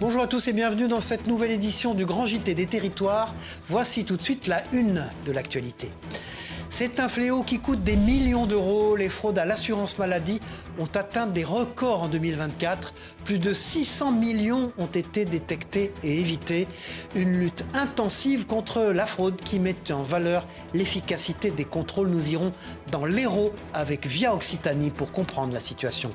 Bonjour à tous et bienvenue dans cette nouvelle édition du Grand JT des Territoires. Voici tout de suite la une de l'actualité. C'est un fléau qui coûte des millions d'euros. Les fraudes à l'assurance maladie ont atteint des records en 2024. Plus de 600 millions ont été détectés et évités. Une lutte intensive contre la fraude qui met en valeur l'efficacité des contrôles. Nous irons dans l'Hérault avec Via Occitanie pour comprendre la situation.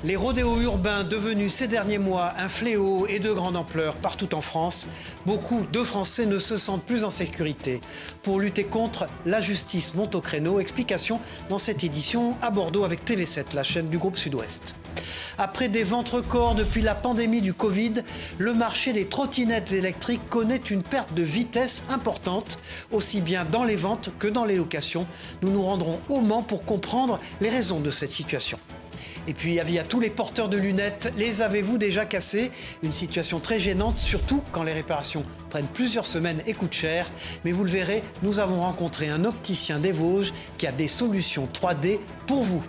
Les rodéos urbains devenus ces derniers mois un fléau et de grande ampleur partout en France, beaucoup de Français ne se sentent plus en sécurité. Pour lutter contre, la justice monte au créneau. Explication dans cette édition à Bordeaux avec TV7, la chaîne du groupe Sud-Ouest. Après des ventes records depuis la pandémie du Covid, le marché des trottinettes électriques connaît une perte de vitesse importante, aussi bien dans les ventes que dans les locations. Nous nous rendrons au Mans pour comprendre les raisons de cette situation. Et puis, avis à tous les porteurs de lunettes, les avez-vous déjà cassées? Une situation très gênante, surtout quand les réparations prennent plusieurs semaines et coûtent cher. Mais vous le verrez, nous avons rencontré un opticien des Vosges qui a des solutions 3D pour vous.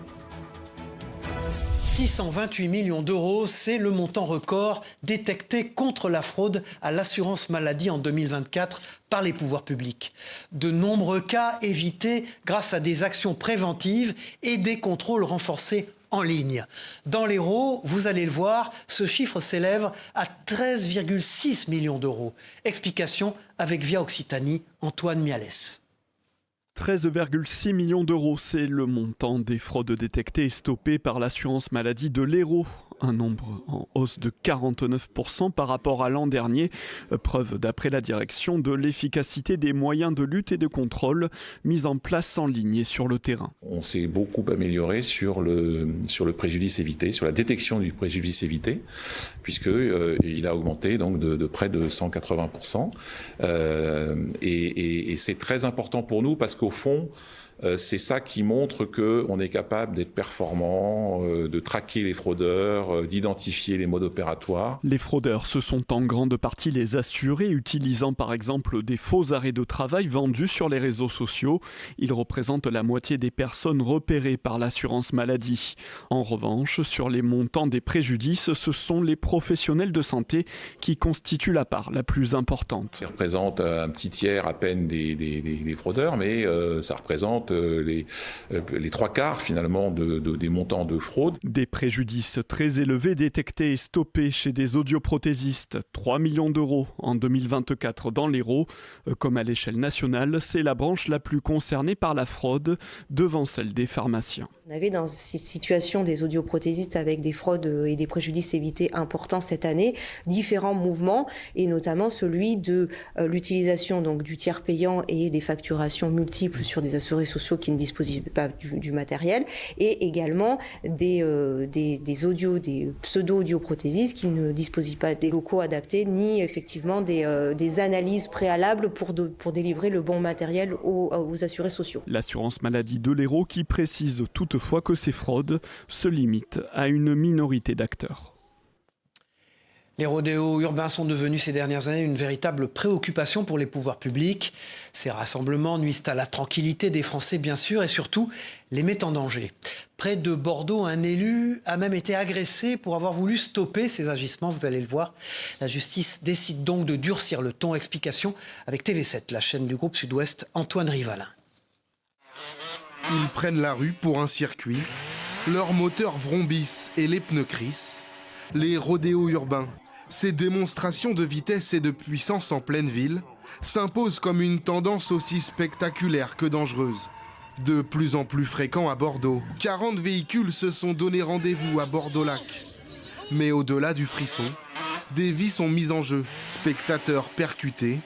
628 millions d'euros, c'est le montant record détecté contre la fraude à l'assurance maladie en 2024 par les pouvoirs publics. De nombreux cas évités grâce à des actions préventives et des contrôles renforcés en ligne. Dans l'Hérault, vous allez le voir, ce chiffre s'élève à 13,6 millions d'euros. Explication avec Via Occitanie, Antoine Mialès. 13,6 millions d'euros, c'est le montant des fraudes détectées et stoppées par l'assurance maladie de l'Hérault. Un nombre en hausse de 49% par rapport à l'an dernier. Preuve d'après la direction de l'efficacité des moyens de lutte et de contrôle mis en place en ligne et sur le terrain. On s'est beaucoup amélioré sur le préjudice évité, sur la détection du préjudice évité, puisqu'il a augmenté donc de près de 180%. Et c'est très important pour nous parce qu'au fond, c'est ça qui montre qu'on est capable d'être performant, de traquer les fraudeurs, d'identifier les modes opératoires. Les fraudeurs, ce sont en grande partie les assurés utilisant par exemple des faux arrêts de travail vendus sur les réseaux sociaux. Ils représentent la moitié des personnes repérées par l'assurance maladie. En revanche, sur les montants des préjudices, ce sont les professionnels de santé qui constituent la part la plus importante. Ça représente un petit tiers à peine des fraudeurs, mais ça représente les trois quarts finalement des montants de fraude. Des préjudices très élevés détectés et stoppés chez des audioprothésistes. 3 millions d'euros en 2024 dans l'Hérault. Comme à l'échelle nationale, c'est la branche la plus concernée par la fraude, devant celle des pharmaciens. On avait dans cette situation des audioprothésistes avec des fraudes et des préjudices évités importants cette année, différents mouvements et notamment celui de l'utilisation donc du tiers payant et des facturations multiples sur des assurés sociaux qui ne disposent pas du matériel et également des pseudo-audioprothésistes qui ne disposent pas des locaux adaptés ni effectivement des analyses préalables pour délivrer le bon matériel aux assurés sociaux. L'assurance maladie de l'Hérault qui précise toutefois que ces fraudes se limitent à une minorité d'acteurs. Les rodéos urbains sont devenus ces dernières années une véritable préoccupation pour les pouvoirs publics. Ces rassemblements nuisent à la tranquillité des Français, bien sûr, et surtout les mettent en danger. Près de Bordeaux, un élu a même été agressé pour avoir voulu stopper ces agissements, vous allez le voir. La justice décide donc de durcir le ton. Explication avec TV7, la chaîne du groupe Sud-Ouest, Antoine Rivalin. Ils prennent la rue pour un circuit, leurs moteurs vrombissent et les pneus crissent. Les rodéos urbains, ces démonstrations de vitesse et de puissance en pleine ville, s'imposent comme une tendance aussi spectaculaire que dangereuse. De plus en plus fréquent à Bordeaux, 40 véhicules se sont donné rendez-vous à Bordeaux-Lac. Mais au-delà du frisson, des vies sont mises en jeu, spectateurs percutés,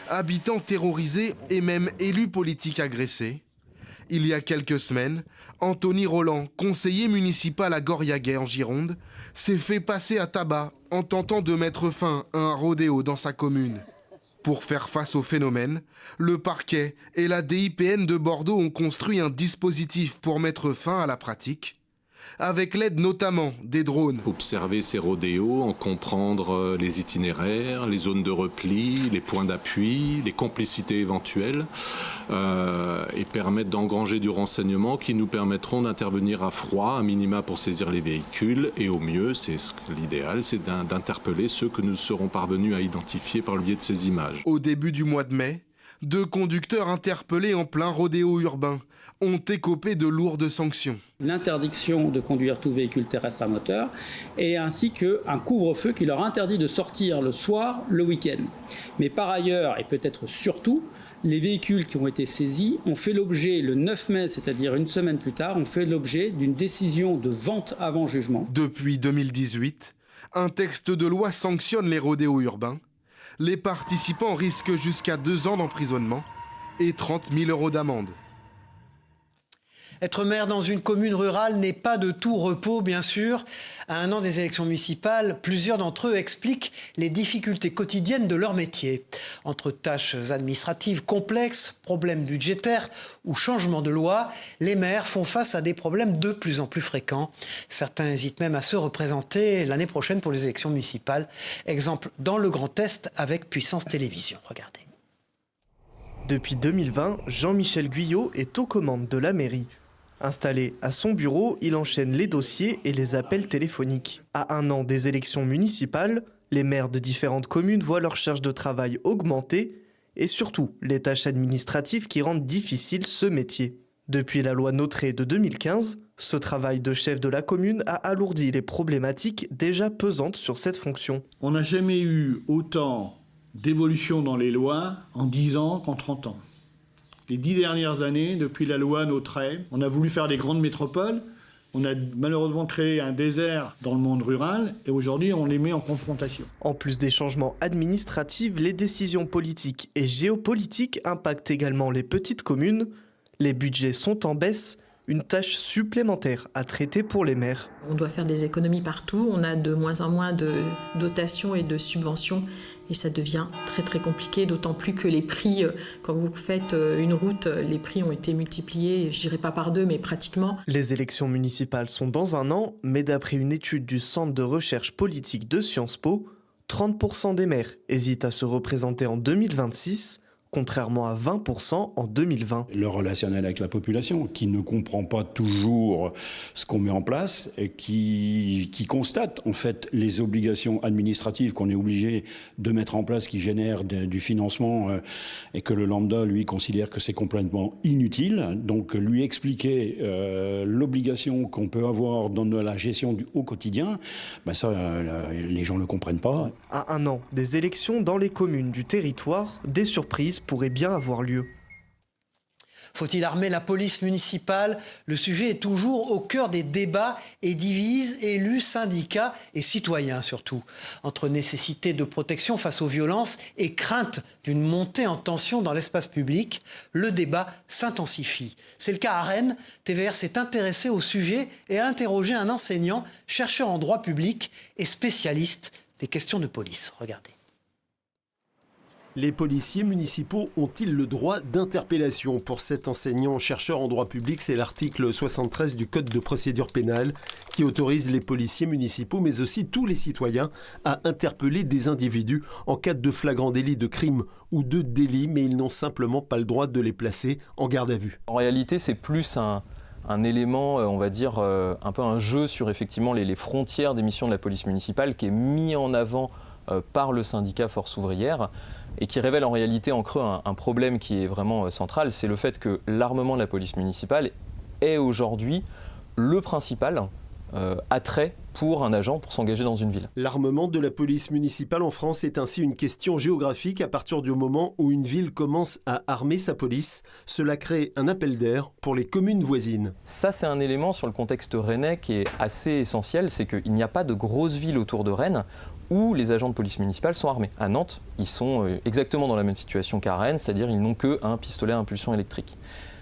habitants terrorisés et même élus politiques agressés. Il y a quelques semaines, Anthony Roland, conseiller municipal à Goriaguet en Gironde, s'est fait passer à tabac en tentant de mettre fin à un rodéo dans sa commune. Pour faire face au phénomène, le parquet et la DIPN de Bordeaux ont construit un dispositif pour mettre fin à la pratique. avec l'aide notamment des drones. Observer ces rodéos, en comprendre les itinéraires, les zones de repli, les points d'appui, les complicités éventuelles, et permettre d'engranger du renseignement qui nous permettront d'intervenir à froid, à minima pour saisir les véhicules, et au mieux, l'idéal, c'est d'interpeller ceux que nous serons parvenus à identifier par le biais de ces images. Au début du mois de mai, 2 conducteurs interpellés en plein rodéo urbain ont écopé de lourdes sanctions. L'interdiction de conduire tout véhicule terrestre à moteur et ainsi qu'un couvre-feu qui leur interdit de sortir le soir, le week-end. Mais par ailleurs, et peut-être surtout, les véhicules qui ont été saisis ont fait l'objet, le 9 mai, c'est-à-dire une semaine plus tard, ont fait l'objet d'une décision de vente avant jugement. Depuis 2018, un texte de loi sanctionne les rodéos urbains. Les participants risquent jusqu'à 2 ans d'emprisonnement et 30 000 € d'amende. Être maire dans une commune rurale n'est pas de tout repos, bien sûr. À 1 an des élections municipales, plusieurs d'entre eux expliquent les difficultés quotidiennes de leur métier. Entre tâches administratives complexes, problèmes budgétaires ou changements de loi, les maires font face à des problèmes de plus en plus fréquents. Certains hésitent même à se représenter l'année prochaine pour les élections municipales. Exemple dans le Grand Est avec Puissance Télévisions. Regardez. Depuis 2020, Jean-Michel Guyot est aux commandes de la mairie. Installé à son bureau, il enchaîne les dossiers et les appels téléphoniques. À 1 an des élections municipales, les maires de différentes communes voient leur charge de travail augmenter et surtout les tâches administratives qui rendent difficile ce métier. Depuis la loi Notré de 2015, ce travail de chef de la commune a alourdi les problématiques déjà pesantes sur cette fonction. On n'a jamais eu autant d'évolution dans les lois en 10 ans qu'en 30 ans. Les 10 dernières années, depuis la loi Notré, on a voulu faire des grandes métropoles. On a malheureusement créé un désert dans le monde rural et aujourd'hui on les met en confrontation. En plus des changements administratifs, les décisions politiques et géopolitiques impactent également les petites communes. Les budgets sont en baisse, une tâche supplémentaire à traiter pour les maires. On doit faire des économies partout, on a de moins en moins de dotations et de subventions. Et ça devient très très compliqué, d'autant plus que les prix, quand vous faites une route, les prix ont été multipliés, je dirais pas par 2, mais pratiquement. Les élections municipales sont dans 1 an, mais d'après une étude du Centre de recherche politique de Sciences Po, 30% des maires hésitent à se représenter en 2026, contrairement à 20% en 2020. Le relationnel avec la population, qui ne comprend pas toujours ce qu'on met en place, et qui constate en fait les obligations administratives qu'on est obligé de mettre en place, qui génèrent du financement, et que le lambda, lui, considère que c'est complètement inutile. Donc lui expliquer l'obligation qu'on peut avoir dans la gestion au quotidien, ça, les gens ne le comprennent pas. À 1 an des élections dans les communes du territoire, des surprises pourrait bien avoir lieu. Faut-il armer la police municipale? Le sujet est toujours au cœur des débats et divise élus, syndicats et citoyens surtout. Entre nécessité de protection face aux violences et crainte d'une montée en tension dans l'espace public, le débat s'intensifie. C'est le cas à Rennes. TVR s'est intéressé au sujet et a interrogé un enseignant, chercheur en droit public et spécialiste des questions de police. Regardez. Les policiers municipaux ont-ils le droit d'interpellation? Pour cet enseignant-chercheur en droit public, c'est l'article 73 du Code de procédure pénale qui autorise les policiers municipaux, mais aussi tous les citoyens, à interpeller des individus en cas de flagrant délit de crime ou de délit, mais ils n'ont simplement pas le droit de les placer en garde à vue. En réalité, c'est plus un élément, on va dire, un peu un jeu sur effectivement les frontières des missions de la police municipale qui est mis en avant par le syndicat Force ouvrière et qui révèle en réalité en creux un problème qui est vraiment central, c'est le fait que l'armement de la police municipale est aujourd'hui le principal attrait pour un agent pour s'engager dans une ville. L'armement de la police municipale en France est ainsi une question géographique à partir du moment où une ville commence à armer sa police. Cela crée un appel d'air pour les communes voisines. Ça, c'est un élément sur le contexte rennais qui est assez essentiel, c'est qu'il n'y a pas de grosses villes autour de Rennes où les agents de police municipale sont armés. À Nantes, ils sont exactement dans la même situation qu'à Rennes, c'est-à-dire ils n'ont qu'un pistolet à impulsion électrique.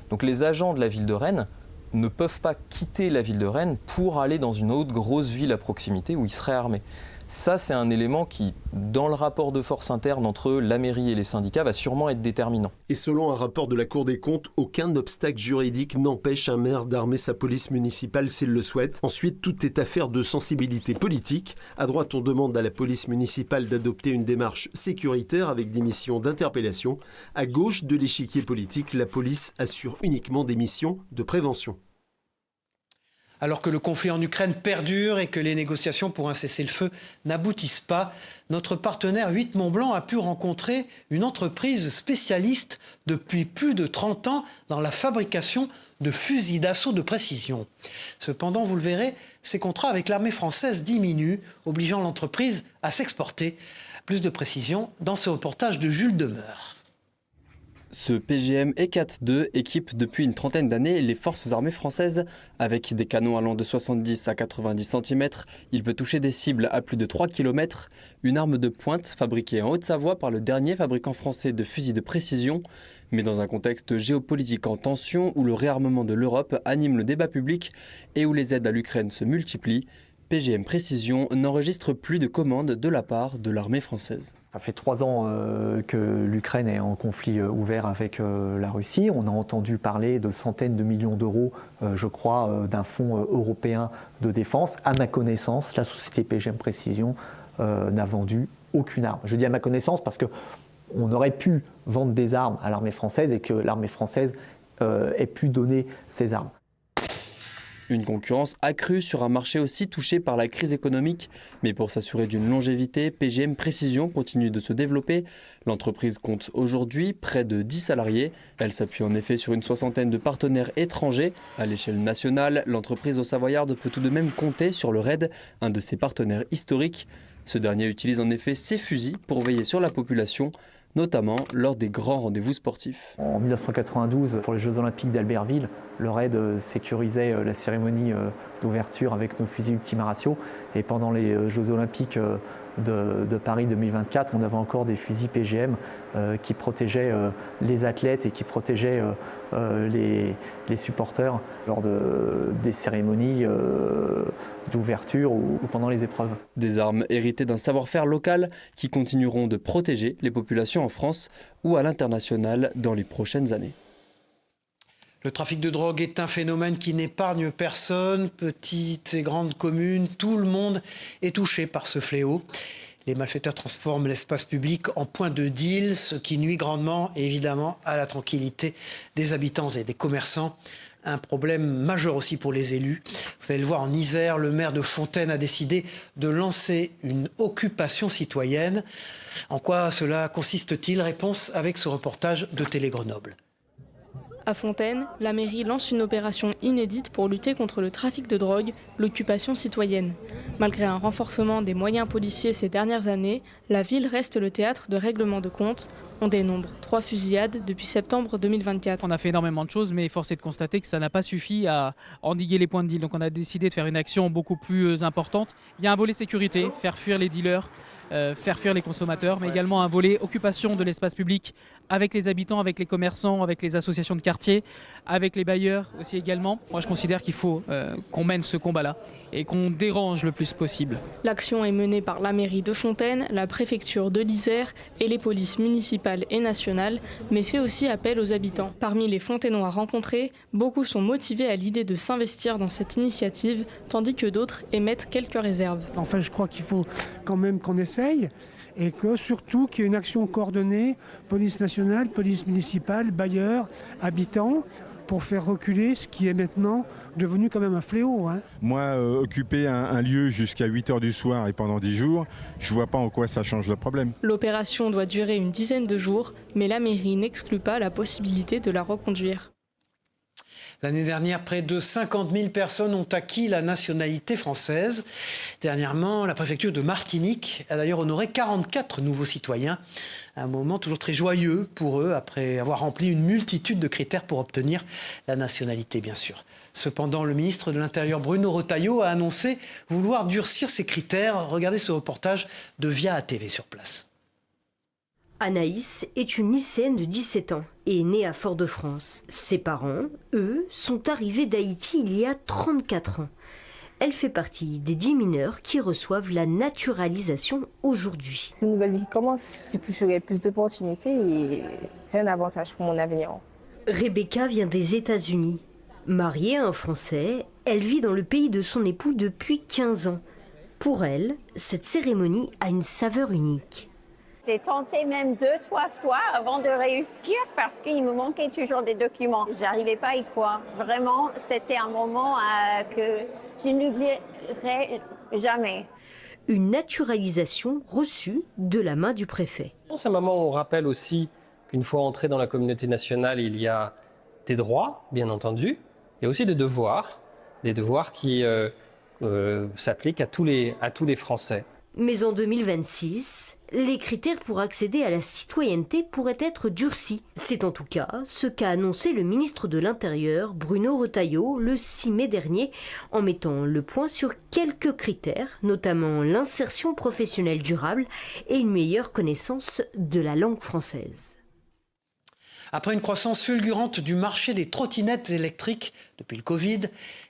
Donc les agents de la ville de Rennes ne peuvent pas quitter la ville de Rennes pour aller dans une autre grosse ville à proximité où ils seraient armés. Ça, c'est un élément qui, dans le rapport de force interne entre la mairie et les syndicats, va sûrement être déterminant. Et selon un rapport de la Cour des comptes, aucun obstacle juridique n'empêche un maire d'armer sa police municipale s'il le souhaite. Ensuite, tout est affaire de sensibilité politique. À droite, on demande à la police municipale d'adopter une démarche sécuritaire avec des missions d'interpellation. À gauche de l'échiquier politique, la police assure uniquement des missions de prévention. Alors que le conflit en Ukraine perdure et que les négociations pour un cessez-le-feu n'aboutissent pas, notre partenaire 8 Mont-Blanc a pu rencontrer une entreprise spécialiste depuis plus de 30 ans dans la fabrication de fusils d'assaut de précision. Cependant, vous le verrez, ses contrats avec l'armée française diminuent, obligeant l'entreprise à s'exporter. Plus de précision dans ce reportage de Jules Demeure. Ce PGM E4-2 équipe depuis une trentaine d'années les forces armées françaises. Avec des canons allant de 70 à 90 cm, il peut toucher des cibles à plus de 3 km. Une arme de pointe fabriquée en Haute-Savoie par le dernier fabricant français de fusils de précision. Mais dans un contexte géopolitique en tension où le réarmement de l'Europe anime le débat public et où les aides à l'Ukraine se multiplient, PGM Précision n'enregistre plus de commandes de la part de l'armée française. Ça fait 3 ans que l'Ukraine est en conflit ouvert avec la Russie. On a entendu parler de centaines de millions d'euros, je crois, d'un fonds européen de défense. À ma connaissance, la société PGM Précision n'a vendu aucune arme. Je dis à ma connaissance parce qu'on aurait pu vendre des armes à l'armée française et que l'armée française ait pu donner ces armes. Une concurrence accrue sur un marché aussi touché par la crise économique. Mais pour s'assurer d'une longévité, PGM Précision continue de se développer. L'entreprise compte aujourd'hui près de 10 salariés. Elle s'appuie en effet sur une soixantaine de partenaires étrangers. À l'échelle nationale, l'entreprise haut-savoyarde peut tout de même compter sur le RAID, un de ses partenaires historiques. Ce dernier utilise en effet ses fusils pour veiller sur la population, notamment lors des grands rendez-vous sportifs. En 1992, pour les Jeux Olympiques d'Albertville, le RAID sécurisait la cérémonie d'ouverture avec nos fusils Ultima Ratio. Et pendant les Jeux Olympiques de Paris 2024, on avait encore des fusils PGM qui protégeaient les athlètes et qui protégeaient les supporters lors des cérémonies d'ouverture ou pendant les épreuves. Des armes héritées d'un savoir-faire local qui continueront de protéger les populations en France ou à l'international dans les prochaines années. Le trafic de drogue est un phénomène qui n'épargne personne, petites et grandes communes, tout le monde est touché par ce fléau. Les malfaiteurs transforment l'espace public en point de deal, ce qui nuit grandement, évidemment, à la tranquillité des habitants et des commerçants. Un problème majeur aussi pour les élus. Vous allez le voir, en Isère, le maire de Fontaine a décidé de lancer une occupation citoyenne. En quoi cela consiste-t-il? Réponse avec ce reportage de Télé Grenoble. À Fontaine, la mairie lance une opération inédite pour lutter contre le trafic de drogue, l'occupation citoyenne. Malgré un renforcement des moyens policiers ces dernières années, la ville reste le théâtre de règlements de compte. On dénombre 3 fusillades depuis septembre 2024. On a fait énormément de choses, mais force est de constater que ça n'a pas suffi à endiguer les points de deal. Donc on a décidé de faire une action beaucoup plus importante. Il y a un volet sécurité, faire fuir les dealers, faire fuir les consommateurs, mais également un volet occupation de l'espace public avec les habitants, avec les commerçants, avec les associations de quartier, avec les bailleurs aussi également. Moi je considère qu'il faut qu'on mène ce combat-là et qu'on dérange le plus possible. L'action est menée par la mairie de Fontaine, la préfecture de l'Isère et les polices municipales et nationales, mais fait aussi appel aux habitants. Parmi les Fontainois rencontrés, beaucoup sont motivés à l'idée de s'investir dans cette initiative, tandis que d'autres émettent quelques réserves. Enfin, je crois qu'il faut quand même qu'on essaye et que surtout qu'il y ait une action coordonnée, police nationale, police municipale, bailleurs, habitants, pour faire reculer ce qui est maintenant devenu quand même un fléau. Moi, occuper un lieu jusqu'à 8h du soir et pendant 10 jours, je ne vois pas en quoi ça change le problème. L'opération doit durer une dizaine de jours, mais la mairie n'exclut pas la possibilité de la reconduire. L'année dernière, près de 50 000 personnes ont acquis la nationalité française. Dernièrement, la préfecture de Martinique a d'ailleurs honoré 44 nouveaux citoyens. Un moment toujours très joyeux pour eux, après avoir rempli une multitude de critères pour obtenir la nationalité, bien sûr. Cependant, le ministre de l'Intérieur, Bruno Retailleau, a annoncé vouloir durcir ces critères. Regardez ce reportage de Via ATV sur place. Anaïs est une lycéenne de 17 ans et est née à Fort-de-France. Ses parents, eux, sont arrivés d'Haïti il y a 34 ans. Elle fait partie des 10 mineurs qui reçoivent la naturalisation aujourd'hui. C'est une nouvelle vie qui commence, du coup j'aurai plus d'opportunités et c'est un avantage pour mon avenir. Rebecca vient des États-Unis. Mariée à un Français, elle vit dans le pays de son époux depuis 15 ans. Pour elle, cette cérémonie a une saveur unique. J'ai tenté même 2-3 fois avant de réussir parce qu'il me manquait toujours des documents. J'arrivais pas à y croire. Vraiment, c'était un moment que je n'oublierai jamais. Une naturalisation reçue de la main du préfet. C'est un moment où on rappelle aussi qu'une fois entré dans la communauté nationale, il y a des droits, bien entendu, et aussi des devoirs qui s'appliquent à tous les Français. Mais en 2026, les critères pour accéder à la citoyenneté pourraient être durcis. C'est en tout cas ce qu'a annoncé le ministre de l'Intérieur, Bruno Retailleau, le 6 mai dernier, en mettant le point sur quelques critères, notamment l'insertion professionnelle durable et une meilleure connaissance de la langue française. Après une croissance fulgurante du marché des trottinettes électriques depuis le Covid,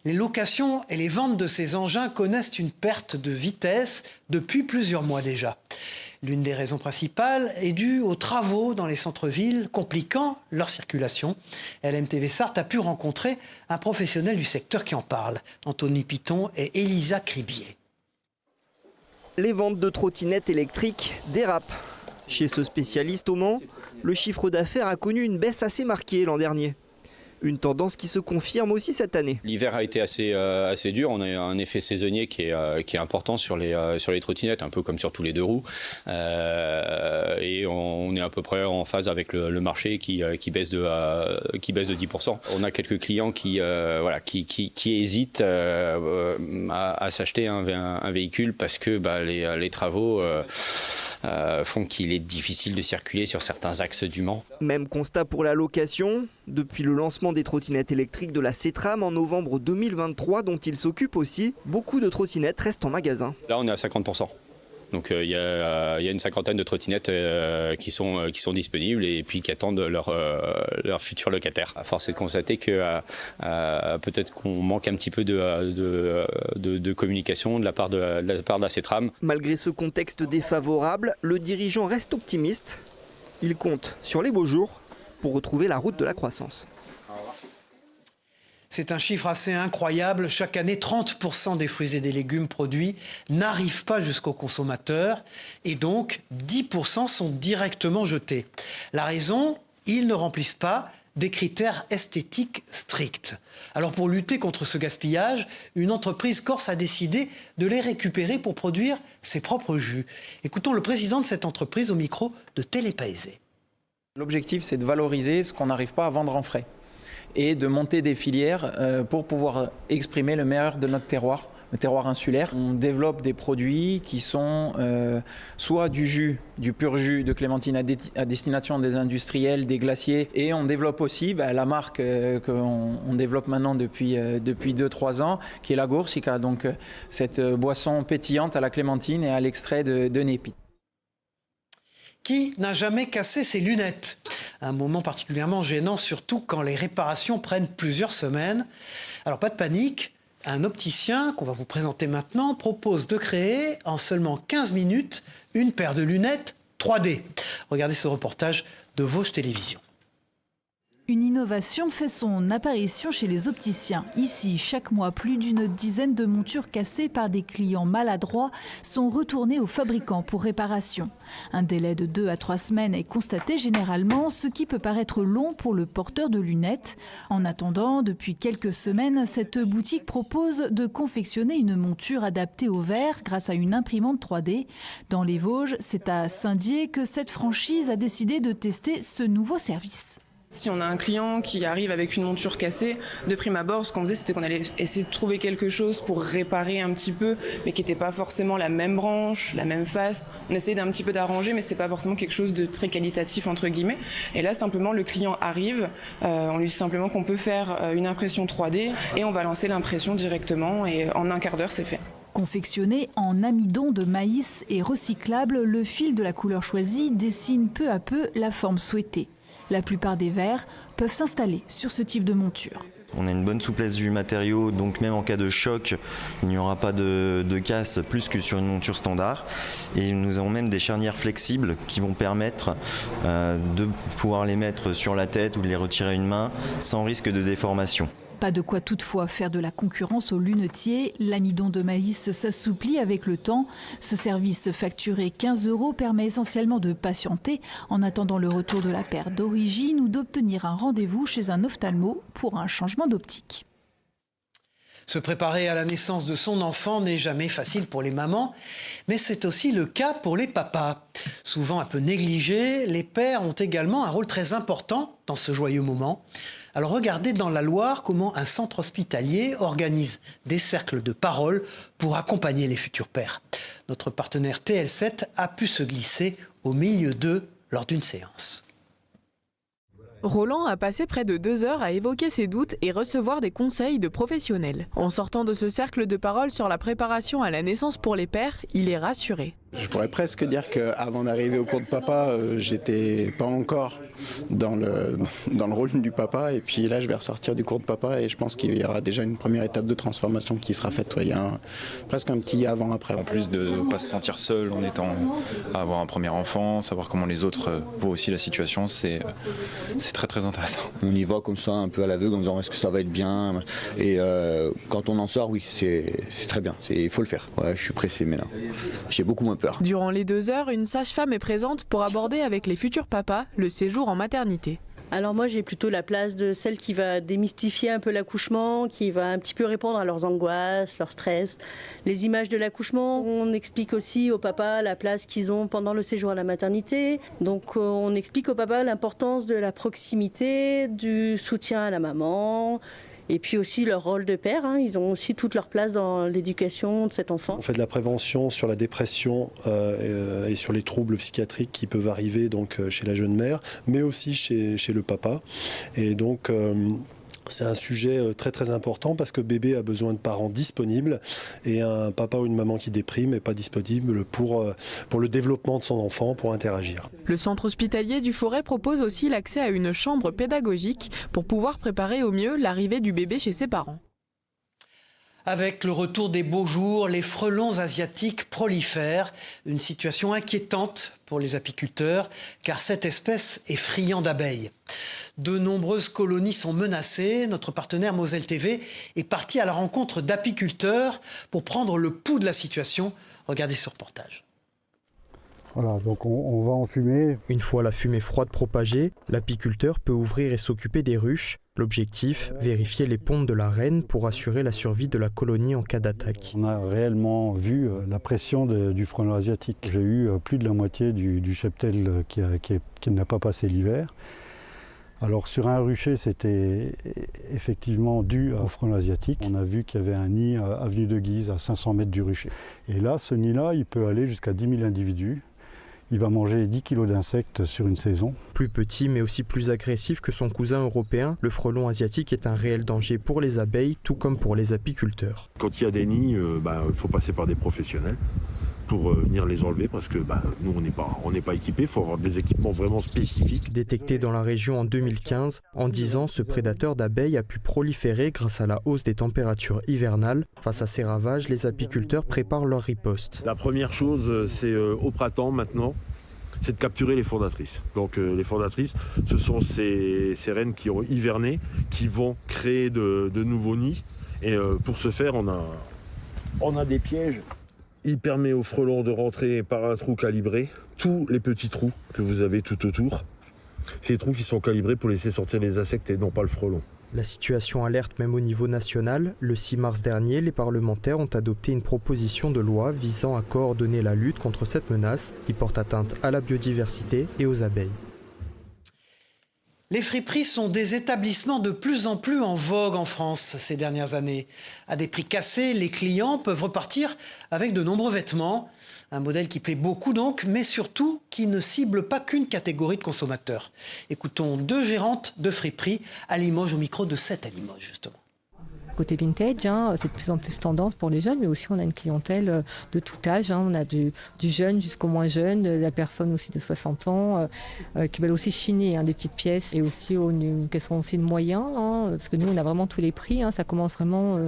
les locations et les ventes de ces engins connaissent une perte de vitesse depuis plusieurs mois déjà. L'une des raisons principales est due aux travaux dans les centres-villes compliquant leur circulation. LMTV Sarthe a pu rencontrer un professionnel du secteur qui en parle, Anthony Piton et Elisa Cribier. Les ventes de trottinettes électriques dérapent. Chez ce spécialiste au Mans, le chiffre d'affaires a connu une baisse assez marquée l'an dernier. Une tendance qui se confirme aussi cette année. L'hiver a été assez dur. On a un effet saisonnier qui est important sur les trottinettes, un peu comme sur tous les deux roues. Et on est à peu près en phase avec le marché qui baisse de 10%. On a quelques clients qui hésitent à s'acheter un véhicule parce que les travaux font qu'il est difficile de circuler sur certains axes du Mans. Même constat pour la location. Depuis le lancement des trottinettes électriques de la CETRAM en novembre 2023, dont il s'occupe aussi, beaucoup de trottinettes restent en magasin. Là, on est à 50%. Donc il y a une cinquantaine de trottinettes qui sont disponibles et puis qui attendent leur futur locataire. À force est de constater que peut-être qu'on manque un petit peu de communication de la part de la CETRAM. Malgré ce contexte défavorable, le dirigeant reste optimiste. Il compte sur les beaux jours pour retrouver la route de la croissance. C'est un chiffre assez incroyable. Chaque année, 30% des fruits et des légumes produits n'arrivent pas jusqu'au consommateur et donc 10% sont directement jetés. La raison, ils ne remplissent pas des critères esthétiques stricts. Alors pour lutter contre ce gaspillage, une entreprise corse a décidé de les récupérer pour produire ses propres jus. Écoutons le président de cette entreprise au micro de Télépaésé. L'objectif, c'est de valoriser ce qu'on n'arrive pas à vendre en frais et de monter des filières pour pouvoir exprimer le meilleur de notre terroir, le terroir insulaire. On développe des produits qui sont soit du jus, du pur jus de clémentine à destination des industriels, des glaciers, et on développe aussi la marque qu'on développe maintenant depuis 2-3 ans, qui est la Goursica, donc cette boisson pétillante à la clémentine et à l'extrait de népis. Qui n'a jamais cassé ses lunettes? Un moment particulièrement gênant, surtout quand les réparations prennent plusieurs semaines. Alors pas de panique, un opticien qu'on va vous présenter maintenant propose de créer en seulement 15 minutes une paire de lunettes 3D. Regardez ce reportage de Vosges Télévisions. Une innovation fait son apparition chez les opticiens. Ici, chaque mois, plus d'une dizaine de montures cassées par des clients maladroits sont retournées aux fabricants pour réparation. Un délai de 2 à 3 semaines est constaté généralement, ce qui peut paraître long pour le porteur de lunettes. En attendant, depuis quelques semaines, cette boutique propose de confectionner une monture adaptée au verre grâce à une imprimante 3D. Dans les Vosges, c'est à Saint-Dié que cette franchise a décidé de tester ce nouveau service. Si on a un client qui arrive avec une monture cassée, de prime abord, ce qu'on faisait, c'était qu'on allait essayer de trouver quelque chose pour réparer un petit peu, mais qui n'était pas forcément la même branche, la même face. On essayait d'un petit peu d'arranger, mais c'était pas forcément quelque chose de très qualitatif, entre guillemets. Et là, simplement, le client arrive, on lui dit simplement qu'on peut faire une impression 3D et on va lancer l'impression directement et en un quart d'heure, c'est fait. Confectionné en amidon de maïs et recyclable, le fil de la couleur choisie dessine peu à peu la forme souhaitée. La plupart des verres peuvent s'installer sur ce type de monture. On a une bonne souplesse du matériau, donc même en cas de choc, il n'y aura pas de casse plus que sur une monture standard. Et nous avons même des charnières flexibles qui vont permettre de pouvoir les mettre sur la tête ou de les retirer à une main sans risque de déformation. Pas de quoi toutefois faire de la concurrence aux lunetiers. L'amidon de maïs s'assouplit avec le temps. Ce service facturé 15 € permet essentiellement de patienter en attendant le retour de la paire d'origine ou d'obtenir un rendez-vous chez un ophtalmo pour un changement d'optique. Se préparer à la naissance de son enfant n'est jamais facile pour les mamans, mais c'est aussi le cas pour les papas. Souvent un peu négligés, les pères ont également un rôle très important dans ce joyeux moment. Alors regardez dans la Loire comment un centre hospitalier organise des cercles de parole pour accompagner les futurs pères. Notre partenaire TL7 a pu se glisser au milieu d'eux lors d'une séance. Roland a passé près de 2 heures à évoquer ses doutes et recevoir des conseils de professionnels. En sortant de ce cercle de parole sur la préparation à la naissance pour les pères, il est rassuré. Je pourrais presque dire qu'avant d'arriver au cours de papa, j'étais pas encore dans le rôle du papa. Et puis là, je vais ressortir du cours de papa et je pense qu'il y aura déjà une première étape de transformation qui sera faite. Il y a presque un petit avant-après. En plus de ne pas se sentir seul en étant à avoir un premier enfant, savoir comment les autres voient aussi la situation, c'est très très intéressant. On y va comme ça, un peu à l'aveugle, en disant est-ce que ça va être bien. Et quand on en sort, oui, c'est très bien. Il faut le faire. Ouais, je suis pressé maintenant. J'ai beaucoup moins peur. Durant les 2 heures, une sage-femme est présente pour aborder avec les futurs papas le séjour en maternité. Alors moi j'ai plutôt la place de celle qui va démystifier un peu l'accouchement, qui va un petit peu répondre à leurs angoisses, leur stress, les images de l'accouchement. On explique aussi aux papas la place qu'ils ont pendant le séjour à la maternité. Donc on explique aux papas l'importance de la proximité, du soutien à la maman. Et puis aussi leur rôle de père, ils ont aussi toute leur place dans l'éducation de cet enfant. On fait de la prévention sur la dépression et sur les troubles psychiatriques qui peuvent arriver donc, chez la jeune mère, mais aussi chez le papa. Et donc c'est un sujet très très important parce que bébé a besoin de parents disponibles et un papa ou une maman qui déprime n'est pas disponible pour le développement de son enfant, pour interagir. Le centre hospitalier du Forêt propose aussi l'accès à une chambre pédagogique pour pouvoir préparer au mieux l'arrivée du bébé chez ses parents. Avec le retour des beaux jours, les frelons asiatiques prolifèrent. Une situation inquiétante pour les apiculteurs, car cette espèce est friande d'abeilles. De nombreuses colonies sont menacées. Notre partenaire Moselle TV est parti à la rencontre d'apiculteurs pour prendre le pouls de la situation. Regardez ce reportage. Voilà, donc on va enfumer. Une fois la fumée froide propagée, l'apiculteur peut ouvrir et s'occuper des ruches. L'objectif, vérifier les pontes de la reine pour assurer la survie de la colonie en cas d'attaque. On a réellement vu la pression du frelon asiatique. J'ai eu plus de la moitié du cheptel qui n'a pas passé l'hiver. Alors sur un rucher, c'était effectivement dû au frelon asiatique. On a vu qu'il y avait un nid avenue de Guise à 500 mètres du rucher. Et là, ce nid-là, il peut aller jusqu'à 10 000 individus. Il va manger 10 kg d'insectes sur une saison. Plus petit mais aussi plus agressif que son cousin européen, le frelon asiatique est un réel danger pour les abeilles, tout comme pour les apiculteurs. Quand il y a des nids, il faut passer par des professionnels pour venir les enlever parce que nous on n'est pas équipés, il faut avoir des équipements vraiment spécifiques. Détecté dans la région en 2015, en 10 ans, ce prédateur d'abeilles a pu proliférer grâce à la hausse des températures hivernales. Face à ces ravages, les apiculteurs préparent leur riposte. La première chose, c'est au printemps maintenant, c'est de capturer les fondatrices. Donc les fondatrices, ce sont ces reines qui ont hiverné, qui vont créer de nouveaux nids. Et pour ce faire, on a des pièges. Il permet aux frelons de rentrer par un trou calibré, tous les petits trous que vous avez tout autour. Ces trous qui sont calibrés pour laisser sortir les insectes et non pas le frelon. La situation alerte même au niveau national. Le 6 mars dernier, les parlementaires ont adopté une proposition de loi visant à coordonner la lutte contre cette menace qui porte atteinte à la biodiversité et aux abeilles. Les friperies sont des établissements de plus en plus en vogue en France ces dernières années. À des prix cassés, les clients peuvent repartir avec de nombreux vêtements. Un modèle qui plaît beaucoup donc, mais surtout qui ne cible pas qu'une catégorie de consommateurs. Écoutons 2 gérantes de friperies à Limoges, au micro de 7 à Limoges justement. côté vintage, c'est de plus en plus tendance pour les jeunes, mais aussi on a une clientèle de tout âge. On a du jeune jusqu'au moins jeune, de la personne aussi de 60 ans, qui veulent aussi chiner des petites pièces, et aussi une question aussi de moyens, parce que nous on a vraiment tous les prix. Ça commence vraiment,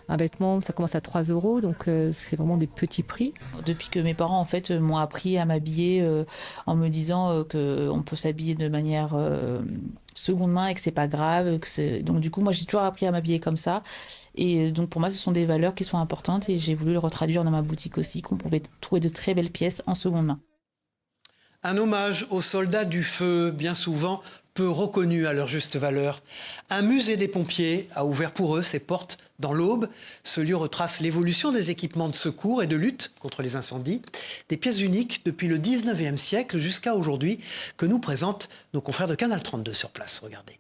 un vêtement, ça commence à 3 €, donc c'est vraiment des petits prix. Depuis que mes parents en fait m'ont appris à m'habiller en me disant qu'on peut s'habiller de manière seconde main et que c'est pas grave, donc du coup moi j'ai toujours appris à m'habiller comme ça, et donc pour moi ce sont des valeurs qui sont importantes, et j'ai voulu le retraduire dans ma boutique aussi, qu'on pouvait trouver de très belles pièces en seconde main. Un hommage aux soldats du feu, bien souvent peu reconnus à leur juste valeur. Un musée des pompiers a ouvert pour eux ses portes dans l'Aube. Ce lieu retrace l'évolution des équipements de secours et de lutte contre les incendies. Des pièces uniques depuis le 19e siècle jusqu'à aujourd'hui que nous présentent nos confrères de Canal 32 sur place. Regardez.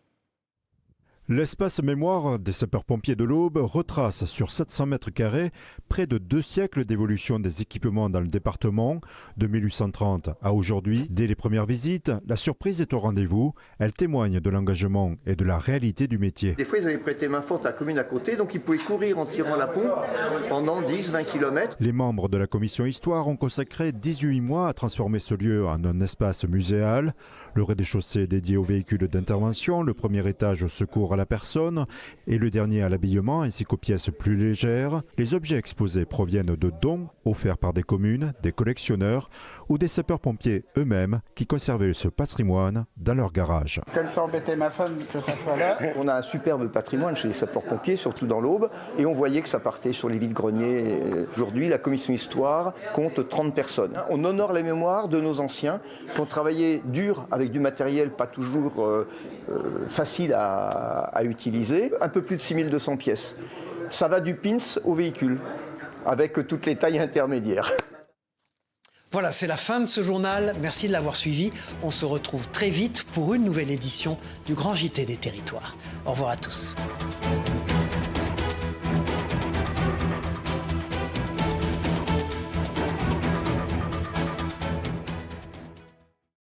L'espace mémoire des sapeurs-pompiers de l'Aube retrace sur 700 mètres carrés près de 2 siècles d'évolution des équipements dans le département, de 1830 à aujourd'hui. Dès les premières visites, la surprise est au rendez-vous. Elle témoigne de l'engagement et de la réalité du métier. Des fois, ils avaient prêté main forte à la commune à côté, donc ils pouvaient courir en tirant la pompe pendant 10-20 km. Les membres de la commission Histoire ont consacré 18 mois à transformer ce lieu en un espace muséal. Le rez-de-chaussée dédié aux véhicules d'intervention, le premier étage au secours à la personne et le dernier à l'habillement ainsi qu'aux pièces plus légères. Les objets exposés proviennent de dons offerts par des communes, des collectionneurs ou des sapeurs-pompiers eux-mêmes qui conservaient ce patrimoine dans leur garage. Comme ça embêtait ma femme que ça soit là. On a un superbe patrimoine chez les sapeurs-pompiers, surtout dans l'Aube, et on voyait que ça partait sur les vides-greniers. Aujourd'hui, la commission Histoire compte 30 personnes. On honore la mémoire de nos anciens qui ont travaillé dur avec du matériel pas toujours facile à utiliser. Un peu plus de 6200 pièces. Ça va du pins au véhicule, avec toutes les tailles intermédiaires. Voilà, c'est la fin de ce journal. Merci de l'avoir suivi. On se retrouve très vite pour une nouvelle édition du Grand JT des Territoires. Au revoir à tous.